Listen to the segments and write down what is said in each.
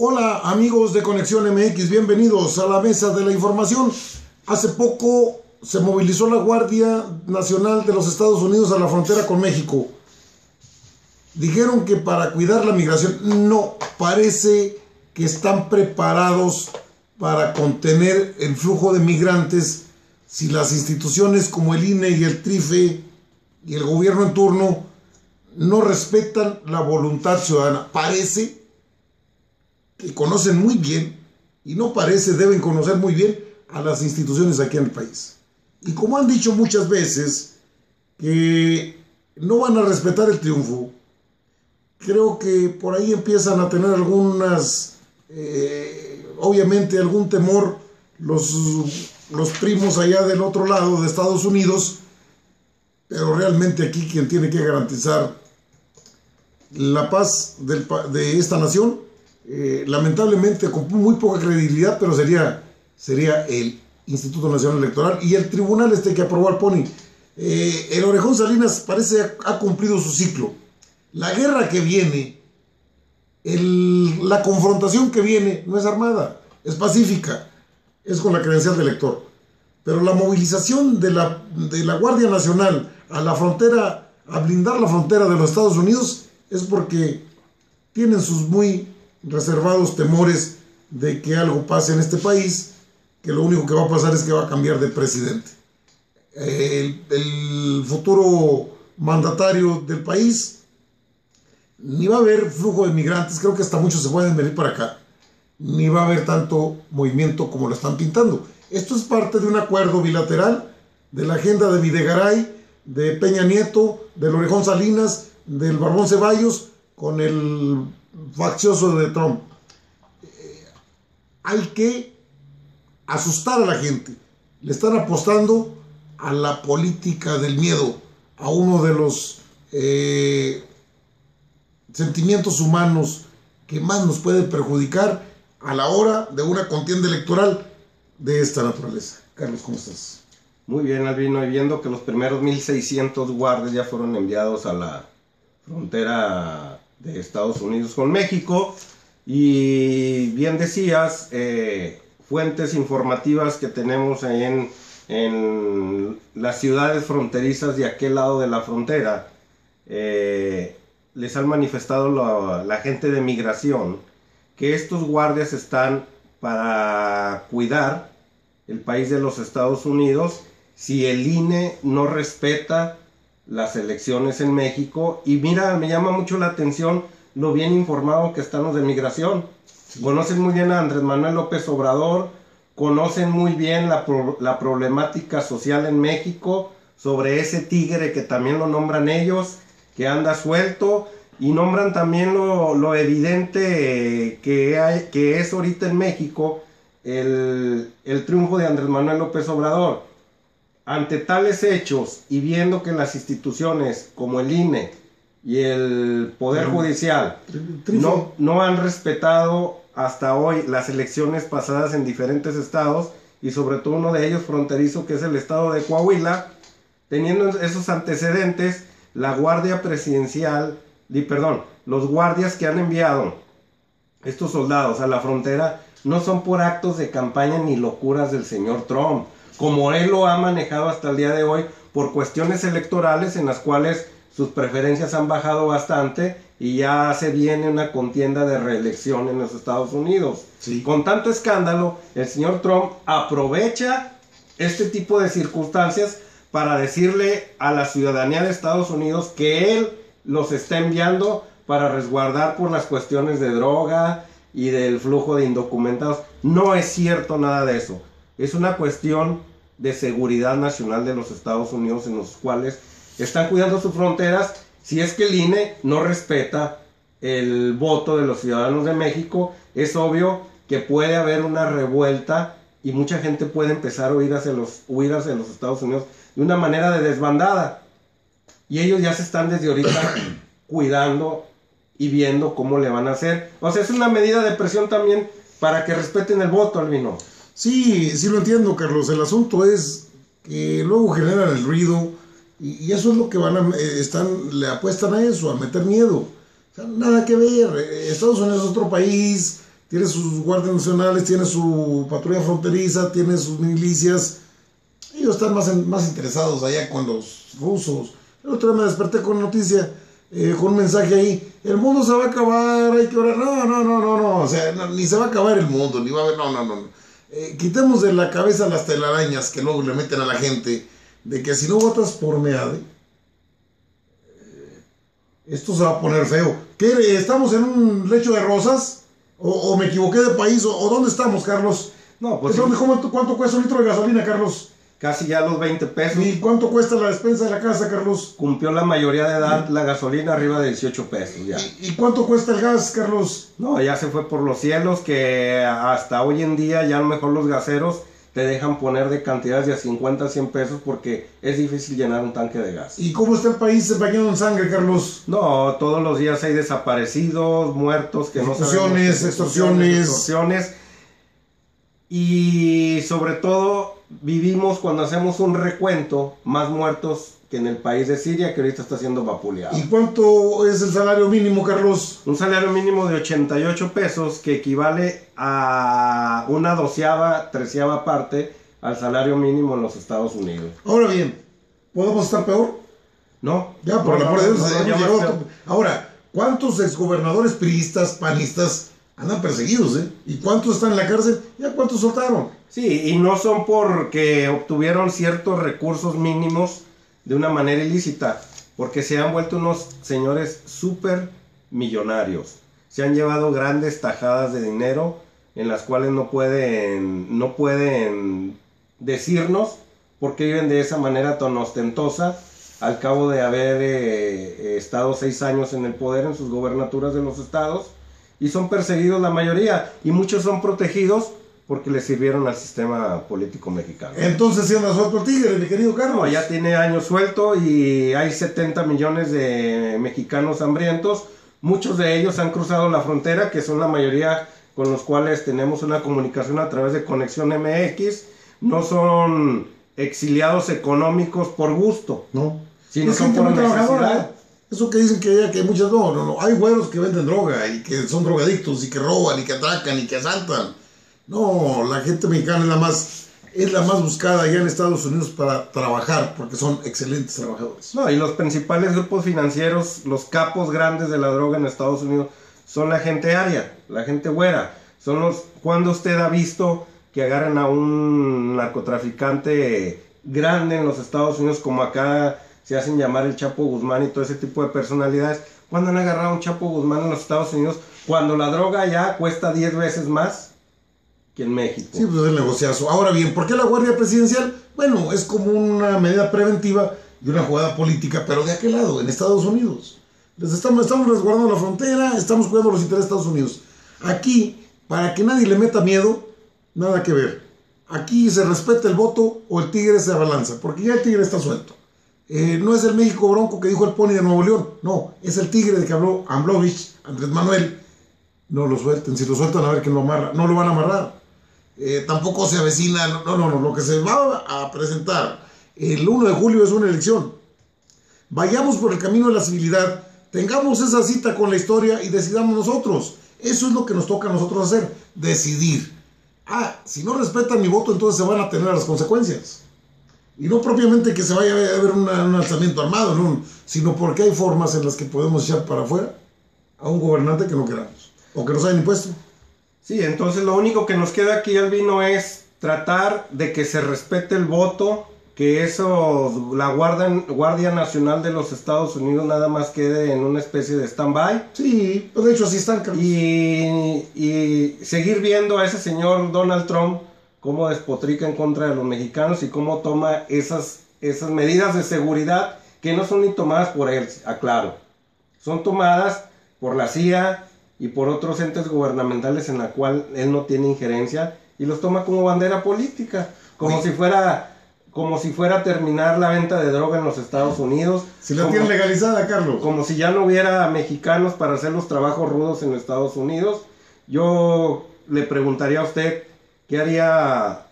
Hola amigos de Conexión MX, bienvenidos a la mesa de la información. Hace poco se movilizó la Guardia Nacional de los Estados Unidos a la frontera con México. Dijeron que para cuidar la migración, no, parece que están preparados para contener el flujo de migrantes si las instituciones como el INE y el TRIFE y el gobierno en turno no respetan la voluntad ciudadana. Parece que conocen muy bien, y no parece, deben conocer muy bien a las instituciones aquí en el país. Y como han dicho muchas veces que no van a respetar el triunfo, creo que por ahí empiezan a tener algunas, obviamente algún temor los primos allá del otro lado de Estados Unidos, pero realmente aquí quien tiene que garantizar la paz de esta nación, lamentablemente con muy poca credibilidad, pero sería el Instituto Nacional Electoral y el tribunal que aprobó al PONI. El Orejón Salinas parece ha cumplido su ciclo. La guerra que viene, la confrontación que viene, no es armada, es pacífica, es con la credencial de elector. Pero la movilización de la Guardia Nacional a la frontera, a blindar la frontera de los Estados Unidos, es porque tienen sus muy reservados temores de que algo pase en este país, que lo único que va a pasar es que va a cambiar de presidente. El futuro mandatario del país, ni va a haber flujo de migrantes, creo que hasta muchos se pueden venir para acá, ni va a haber tanto movimiento como lo están pintando. Esto es parte de un acuerdo bilateral de la agenda de Videgaray, de Peña Nieto, del Orejón Salinas, del Barbón Ceballos, con el faccioso de Trump. Hay que asustar a la gente. Le están apostando a la política del miedo, a uno de los sentimientos humanos que más nos puede perjudicar a la hora de una contienda electoral de esta naturaleza. Carlos, ¿cómo estás? Muy bien, Albino, y viendo que los primeros 1,600 guardias ya fueron enviados a la frontera de Estados Unidos con México, y bien decías, fuentes informativas que tenemos ahí en las ciudades fronterizas de aquel lado de la frontera, les han manifestado la gente de migración que estos guardias están para cuidar el país de los Estados Unidos si el INE no respeta las elecciones en México. Y mira, me llama mucho la atención lo bien informado que están los de migración. Sí. Conocen muy bien a Andrés Manuel López Obrador, conocen muy bien la problemática social en México, sobre ese tigre que también lo nombran ellos, que anda suelto, y nombran también lo evidente que es ahorita en México el triunfo de Andrés Manuel López Obrador. Ante tales hechos y viendo que las instituciones como el INE y el Poder Judicial no han respetado hasta hoy las elecciones pasadas en diferentes estados, y sobre todo uno de ellos fronterizo, que es el estado de Coahuila, teniendo esos antecedentes, la Guardia Presidencial, los guardias que han enviado estos soldados a la frontera no son por actos de campaña ni locuras del señor Trump, como él lo ha manejado hasta el día de hoy, por cuestiones electorales en las cuales sus preferencias han bajado bastante y ya se viene una contienda de reelección en los Estados Unidos. Sí. Con tanto escándalo, el señor Trump aprovecha este tipo de circunstancias para decirle a la ciudadanía de Estados Unidos que él los está enviando para resguardar por las cuestiones de droga y del flujo de indocumentados. No es cierto nada de eso. Es una cuestión de seguridad nacional de los Estados Unidos, en los cuales están cuidando sus fronteras. Si es que el INE no respeta el voto de los ciudadanos de México, es obvio que puede haber una revuelta y mucha gente puede empezar a huir hacia los Estados Unidos de una manera de desbandada. Y ellos ya se están desde ahorita cuidando y viendo cómo le van a hacer. O sea, es una medida de presión también para que respeten el voto, Albino. Sí, sí lo entiendo, Carlos. El asunto es que luego generan el ruido y eso es lo que le apuestan a eso, a meter miedo. O sea, nada que ver. Estados Unidos es otro país, tiene sus guardias nacionales, tiene su patrulla fronteriza, tiene sus milicias. Ellos están más interesados allá con los rusos. El otro día me desperté con noticia, con un mensaje ahí: el mundo se va a acabar, hay que orar. No, o sea, ni se va a acabar el mundo, ni va a haber, no. Quitemos de la cabeza las telarañas que luego le meten a la gente, de que si no votas por MEADE, esto se va a poner feo. ¿Qué, estamos en un lecho de rosas? ¿O me equivoqué de país? ¿O dónde estamos, Carlos? No, pues ¿Cuánto cuesta un litro de gasolina, Carlos? casi ya los 20 pesos. ¿Y cuánto cuesta la despensa de la casa, Carlos? Cumplió la mayoría de edad la gasolina arriba de 18 pesos ya. ¿Y cuánto cuesta el gas, Carlos? No, ya se fue por los cielos, que hasta hoy en día ya a lo mejor los gaseros te dejan poner de cantidades de a 50 a 100 pesos porque es difícil llenar un tanque de gas. ¿Y cómo está el país bañado en sangre, Carlos? No, todos los días hay desaparecidos, muertos, que no sabemos. Extorsiones. Y sobre todo vivimos, cuando hacemos un recuento, más muertos que en el país de Siria, que ahorita está siendo vapuleado. ¿Y cuánto es el salario mínimo, Carlos? Un salario mínimo de 88 pesos, que equivale a una 12ª, 13ª parte al salario mínimo en los Estados Unidos. Ahora bien, ¿podemos estar peor? No. Ya, por el amor de Dios, ya llegó. más Ahora, ¿cuántos exgobernadores priistas, panistas andan perseguidos, ¿Y cuántos están en la cárcel? ¿Ya cuántos soltaron? Sí, y no son porque obtuvieron ciertos recursos mínimos de una manera ilícita, porque se han vuelto unos señores súper millonarios. Se han llevado grandes tajadas de dinero en las cuales no pueden decirnos por qué viven de esa manera tan ostentosa al cabo de haber estado 6 años en el poder en sus gobernaturas de los estados, y son perseguidos la mayoría, y muchos son protegidos porque le sirvieron al sistema político mexicano. Entonces sí anda suelto el tigre, mi querido Carlos. No, ya tiene años suelto y hay 70 millones de mexicanos hambrientos. Muchos de ellos han cruzado la frontera, que son la mayoría con los cuales tenemos una comunicación a través de Conexión MX. No son exiliados económicos por gusto, no, sino es son gente por muy trabajadora. necesidad. Eso que dicen que muchas no. Hay güeros que venden droga y que son drogadictos y que roban y que atracan y que asaltan. No, la gente mexicana es la más buscada allá en Estados Unidos para trabajar, porque son excelentes trabajadores. No, y los principales grupos financieros, los capos grandes de la droga en Estados Unidos, son la gente aria, la gente güera. Cuando usted ha visto que agarran a un narcotraficante grande en los Estados Unidos, como acá se hacen llamar el Chapo Guzmán y todo ese tipo de personalidades? ¿Cuándo han agarrado a un Chapo Guzmán en los Estados Unidos cuando la droga ya cuesta 10 veces más que en México? Sí, pues es el negociazo. Ahora bien, ¿por qué la Guardia Presidencial? Bueno, es como una medida preventiva y una jugada política, pero de aquel lado, en Estados Unidos. Estamos resguardando la frontera, estamos cuidando los intereses de Estados Unidos. Aquí, para que nadie le meta miedo, nada que ver. Aquí se respeta el voto o el tigre se abalanza, porque ya el tigre está suelto. No es el México Bronco que dijo el Pony de Nuevo León, no, es el tigre de que habló Amblovich, Andrés Manuel. No lo suelten, si lo sueltan a ver quién lo amarra, no lo van a amarrar. Tampoco se avecina, no, lo que se va a presentar el 1 de julio es una elección. Vayamos por el camino de la civilidad, tengamos esa cita con la historia y decidamos nosotros. Eso es lo que nos toca a nosotros hacer, decidir. Si no respetan mi voto, entonces se van a tener las consecuencias. Y no propiamente que se vaya a haber un alzamiento armado, no, sino porque hay formas en las que podemos echar para afuera a un gobernante que no queramos, o que nos hayan impuesto. Sí, entonces lo único que nos queda aquí, Albino, es tratar de que se respete el voto, que eso, la Guardia Nacional de los Estados Unidos nada más quede en una especie de stand-by. Sí, pues de hecho así están, Carlos. Y seguir viendo a ese señor Donald Trump cómo despotrica en contra de los mexicanos y cómo toma esas medidas de seguridad que no son ni tomadas por él, aclaro. Son tomadas por la CIA y por otros entes gubernamentales en la cual él no tiene injerencia, y los toma como bandera política, como si fuera a terminar la venta de droga en los Estados Unidos. Si la tienen legalizada, Carlos. Como si ya no hubiera mexicanos para hacer los trabajos rudos en los Estados Unidos. Yo le preguntaría a usted, ¿qué haría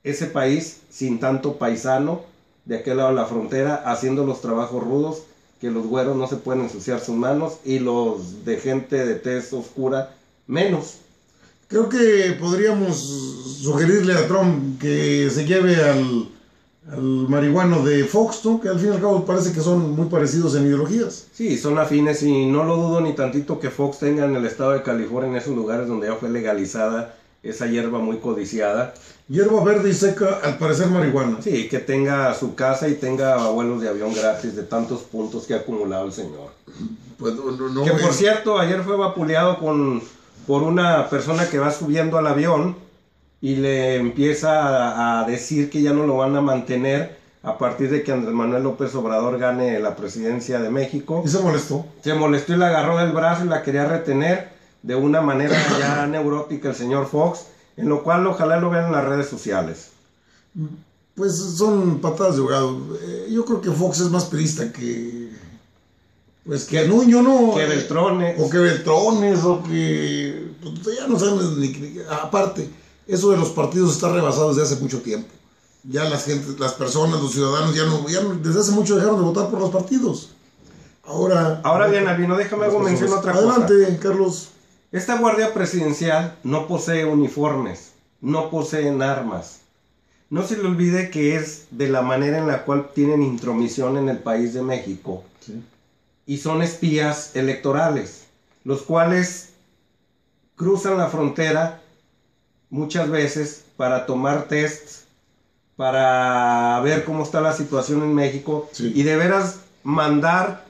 ese país sin tanto paisano de aquel lado de la frontera haciendo los trabajos rudos, que los güeros no se pueden ensuciar sus manos y los de gente de tez oscura menos? Creo que podríamos sugerirle a Trump que se lleve al marihuano de Fox, ¿no? Que al fin y al cabo parece que son muy parecidos en ideologías. Sí, son afines y no lo dudo ni tantito que Fox tenga en el estado de California, en esos lugares donde ya fue legalizada esa hierba muy codiciada. Hierba verde y seca, al parecer marihuana. Sí, que tenga su casa y tenga vuelos de avión gratis de tantos puntos que ha acumulado el señor. Pues no, que por cierto, ayer fue vapuleado por una persona que va subiendo al avión y le empieza a decir que ya no lo van a mantener a partir de que Andrés Manuel López Obrador gane la presidencia de México. ¿Y se molestó? Se molestó y la agarró del brazo y la quería retener de una manera ya neurótica el señor Fox, en lo cual ojalá lo vean en las redes sociales. Pues son patadas de ahogado. Yo creo que Fox es más periodista que... Pues que Nuño, ¿no? Que Beltrones. O que Beltrones, o que... Pues ya no saben ni... Aparte, eso de los partidos está rebasado desde hace mucho tiempo. Ya las personas, los ciudadanos, ya no, desde hace mucho dejaron de votar por los partidos. Ahora bien, Albino, déjame hago mención otra cosa. Adelante, Carlos. Esta guardia presidencial no posee uniformes, no poseen armas. No se le olvide que es de la manera en la cual tienen intromisión en el país de México. Sí. Y son espías electorales, los cuales cruzan la frontera muchas veces para tomar tests, para ver cómo está la situación en México, sí, y de veras mandar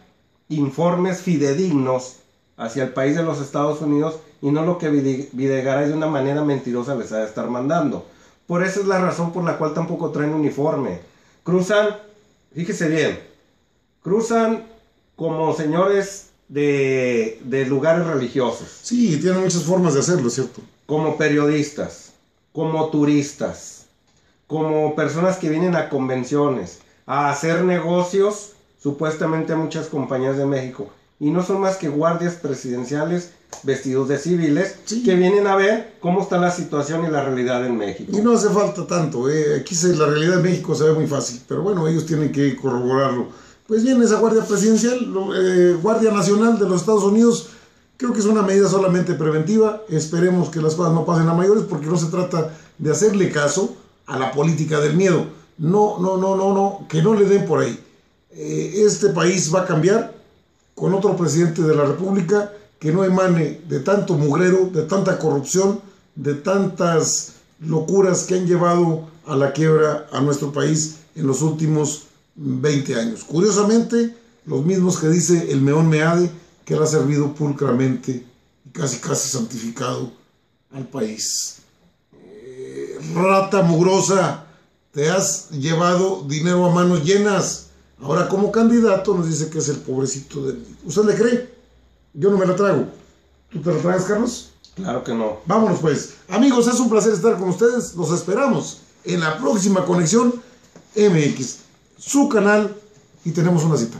informes fidedignos hacia el país de los Estados Unidos y no lo que Videgaray de una manera mentirosa les ha de estar mandando. Por eso es la razón por la cual tampoco traen uniforme. Cruzan, fíjese bien, cruzan como señores de lugares religiosos. Sí, tienen muchas formas de hacerlo, ¿cierto? Como periodistas, como turistas, como personas que vienen a convenciones, a hacer negocios, supuestamente a muchas compañías de México. Y no son más que guardias presidenciales vestidos de civiles, sí, que vienen a ver cómo está la situación y la realidad en México. Y no hace falta tanto, aquí la realidad de México se ve muy fácil, pero bueno, ellos tienen que corroborarlo. Pues bien, esa guardia presidencial, Guardia Nacional de los Estados Unidos, creo que es una medida solamente preventiva. Esperemos que las cosas no pasen a mayores, porque no se trata de hacerle caso a la política del miedo. No, que no le den por ahí. Este país va a cambiar con otro presidente de la República que no emane de tanto mugrero, de tanta corrupción, de tantas locuras que han llevado a la quiebra a nuestro país en los últimos 20 años. Curiosamente, los mismos que dice el Meón Meade, que él ha servido pulcramente y casi santificado al país. Rata mugrosa, te has llevado dinero a manos llenas. Ahora como candidato nos dice que es el pobrecito de mí. ¿Usted le cree? Yo no me la trago. ¿Tú te la tragas, Carlos? Claro que no. Vámonos pues. Amigos, es un placer estar con ustedes. Los esperamos en la próxima Conexión MX, su canal, y tenemos una cita.